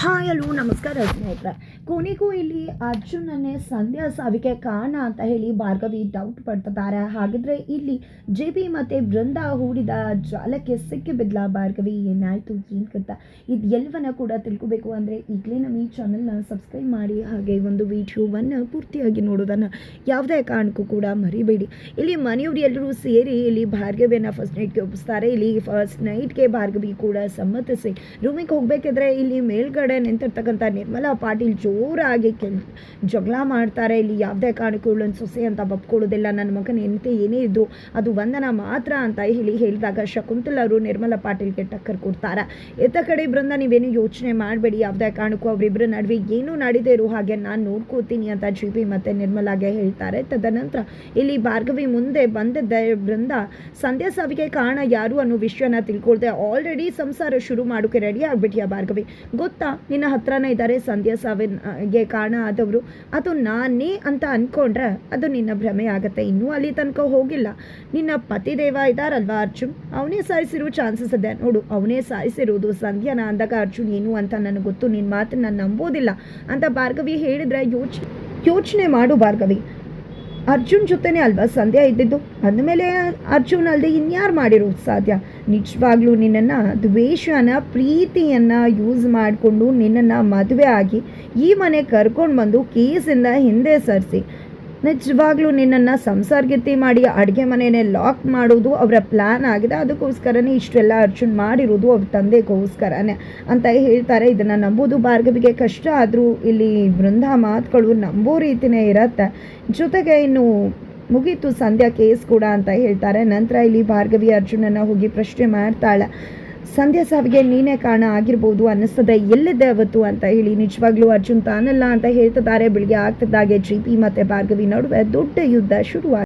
Hi hello ನಮಸ್ಕಾರ ಸ್ನೇಹಿತರೆ. ಕೊನೆಗೂ ಇಲ್ಲಿ ಅರ್ಜುನನ್ನೇ ಸಂಧ್ಯಾ ಸಾವಿಗೆ ಕಾರಣ ಅಂತ ಹೇಳಿ ಭಾರ್ಗವಿ ಡೌಟ್ ಪಡ್ತಿದ್ದಾರೆ. ಹಾಗಿದ್ರೆ ಇಲ್ಲಿ ಜೆ ಬಿ ಮತ್ತು ಬೃಂದ ಹೂಡಿದ ಜಾಲಕ್ಕೆ ಸಿಕ್ಕಿಬಿದ್ಲ ಭಾರ್ಗವಿ. ಏನಾಯಿತು ಏನು ಕತ್ತ ಇದು ಎಲ್ಲವನ್ನ ಕೂಡ ತಿಳ್ಕೋಬೇಕು ಅಂದರೆ ಈಗಲೇ ನಮ್ಮ ಈ ಚಾನಲ್ನ ಸಬ್ಸ್ಕ್ರೈಬ್ ಮಾಡಿ, ಹಾಗೆ ಒಂದು ವಿಡಿಯೋವನ್ನು ಪೂರ್ತಿಯಾಗಿ ನೋಡೋದನ್ನು ಯಾವುದೇ ಕಾರಣಕ್ಕೂ ಕೂಡ ಮರಿಬೇಡಿ. ಇಲ್ಲಿ ಮನೆಯವರು ಎಲ್ಲರೂ ಸೇರಿ ಇಲ್ಲಿ ಭಾರ್ಗವಿಯನ್ನು ಫಸ್ಟ್ ನೈಟ್ಗೆ ಒಪ್ಪಿಸ್ತಾರೆ. ಇಲ್ಲಿ ಫಸ್ಟ್ ನೈಟ್ಗೆ ಭಾರ್ಗವಿ ಕೂಡ ಸಮ್ಮತಿಸಿ ರೂಮಿಗೆ ಹೋಗಬೇಕಿದ್ರೆ ಇಲ್ಲಿ ಮೇಲ್ಗಡೆ ನಿಂತಿರ್ತಕ್ಕಂಥ ನಿರ್ಮಲಾ ಪಾಟೀಲ್ ಜೋರಾಗಿ ಜಗಳ ಮಾಡ್ತಾರೆ. ಇಲ್ಲಿ ಯಾವುದೇ ಕಾರಣಕ್ಕೂ ಇವಳೊಂದು ಸೊಸೆ ಅಂತ ಬಪ್ಕೊಳ್ಳೋದಿಲ್ಲ, ನನ್ನ ಮಗನ ಎಂತೆ ಏನೇ ಇದ್ದು ಅದು ವಂದನ ಮಾತ್ರ ಅಂತ ಹೇಳಿದಾಗ ಶಕುಂತಲ ಅವರು ನಿರ್ಮಲಾ ಪಾಟೀಲ್ಗೆ ಟಕ್ಕರ್ ಕೊಡ್ತಾರೆ. ಎತ್ತ ಕಡೆ ಬೃಂದ ನೀವೇನು ಯೋಚನೆ ಮಾಡಬೇಡಿ, ಯಾವುದೇ ಕಾರಣಕ್ಕೂ ಅವರಿಬ್ಬರ ನಡುವೆ ಏನೂ ನಡೀದೇ ಇರೋ ಹಾಗೆ ನಾನು ನೋಡ್ಕೋತೀನಿ ಅಂತ ಜಿ ಬಿ ಮತ್ತು ನಿರ್ಮಲಾಗೆ ಹೇಳ್ತಾರೆ. ತದನಂತರ ಇಲ್ಲಿ ಭಾರ್ಗವಿ ಮುಂದೆ ಬಂದಿದ್ದ ಬೃಂದ ಸಂಧ್ಯಾ ಸಾವಿಗೆ ಕಾರಣ ಯಾರು ಅನ್ನೋ ವಿಷಯನ ತಿಳ್ಕೊಳ್ದೆ ಆಲ್ರೆಡಿ ಸಂಸಾರ ಶುರು ಮಾಡೋಕೆ ರೆಡಿ ಆಗ್ಬಿಟ್ಟಿಯಾ ಭಾರ್ಗವಿ, ಗೊತ್ತಾ ನಿನ್ನ ಹತ್ರನೇ ಇದ್ದಾರೆ ಸಂಧ್ಯಾ ಸಾವಿಗೆ ಕಾರಣ ಆದವರು, ಅದು ನಾನೇ ಅಂತ ಅಂದ್ಕೊಂಡ್ರೆ ಅದು ನಿನ್ನ ಭ್ರಮೆ ಆಗುತ್ತೆ. ಇನ್ನೂ ಅಲ್ಲಿ ತನಕ ಹೋಗಿಲ್ಲ. ನಿನ್ನ ಪತಿದೇವ ಇದ್ದಾರಲ್ವಾ ಅರ್ಜುನ್, ಅವನೇ ಸಾಯಿಸಿರೋ ಚಾನ್ಸಸ್ ಇದೆ ನೋಡು, ಅವನೇ ಸಾಯಿಸಿರೋದು ಸಂಧ್ಯಾನ ಅಂದಾಗ ಅರ್ಜುನ್ ಏನು ಅಂತ ನನಗೆ ಗೊತ್ತು, ನಿನ್ನ ಮಾತನ್ನು ನಾನು ನಂಬೋದಿಲ್ಲ ಅಂತ ಭಾರ್ಗವಿ ಹೇಳಿದ್ರೆ ಯೋಚನೆ ಮಾಡು ಭಾರ್ಗವಿ, ಅರ್ಜುನ್ ಜೊತೆನೇ ಅಲ್ವಾ ಸಂಧ್ಯಾ ಇದ್ದಿದ್ದು, ಅಂದಮೇಲೆ ಅರ್ಜುನ್ ಅಲ್ಲದೆ ಇನ್ಯಾರು ಮಾಡಿರೋದು ಸಾಧ್ಯ. ನಿಜವಾಗ್ಲೂ ನಿನ್ನನ್ನು ದ್ವೇಷನ ಪ್ರೀತಿಯನ್ನು ಯೂಸ್ ಮಾಡಿಕೊಂಡು ನಿನ್ನನ್ನು ಮದುವೆ ಆಗಿ ಈ ಮನೆ ಕರ್ಕೊಂಡು ಬಂದು ಕೇಸಿಂದ ಹಿಂದೆ ಸರಿಸಿ ನಿಜವಾಗ್ಲೂ ನಿನ್ನನ್ನು ಸಂಸಾರಗಿತ್ತಿ ಮಾಡಿ ಅಡುಗೆ ಮನೆಯೇ ಲಾಕ್ ಮಾಡೋದು ಅವರ ಪ್ಲ್ಯಾನ್ ಆಗಿದೆ. ಅದಕ್ಕೋಸ್ಕರನೇ ಇಷ್ಟೆಲ್ಲ ಅರ್ಜುನ್ ಮಾಡಿರೋದು ಅವ್ರ ತಂದೆಗೋಸ್ಕರನೇ ಅಂತ ಹೇಳ್ತಾರೆ. ಇದನ್ನು ನಂಬೋದು ಭಾರ್ಗವಿಗೆ ಕಷ್ಟ ಆದರೂ ಇಲ್ಲಿ ಬೃಂದ ಮಾತುಗಳು ನಂಬೋ ರೀತಿಯೇ ಇರತ್ತೆ. ಜೊತೆಗೆ ಇನ್ನು ಮುಗೀತು ಸಂಧ್ಯಾ ಕೇಸ್ ಕೂಡ ಅಂತ ಹೇಳ್ತಾರೆ. ನಂತರ ಇಲ್ಲಿ ಭಾರ್ಗವಿ ಅರ್ಜುನನ್ನು ಹೋಗಿ ಪ್ರಶ್ನೆ ಮಾಡ್ತಾಳೆ, ಸಂಧ್ಯಾ ಸಾವಿಗೆ ನೀನೇ ಕಾರಣ ಆಗಿರ್ಬೋದು ಅನ್ನಿಸ್ತದೆ, ಎಲ್ಲಿದ್ದೆ ಅವತ್ತು ಅಂತ ಹೇಳಿ. ನಿಜವಾಗ್ಲೂ ಅರ್ಜುನ್ ತಾನಲ್ಲ ಅಂತ ಹೇಳ್ತಿದ್ದಾರೆ. ಬೆಳಿಗ್ಗೆ ಆಗ್ತಿದ್ದಾಗೆ ಜಿ ಪಿ ಮತ್ತು ಭಾರ್ಗವಿ ನಡುವೆ ದೊಡ್ಡ ಯುದ್ಧ ಶುರುವಾಗಿದೆ.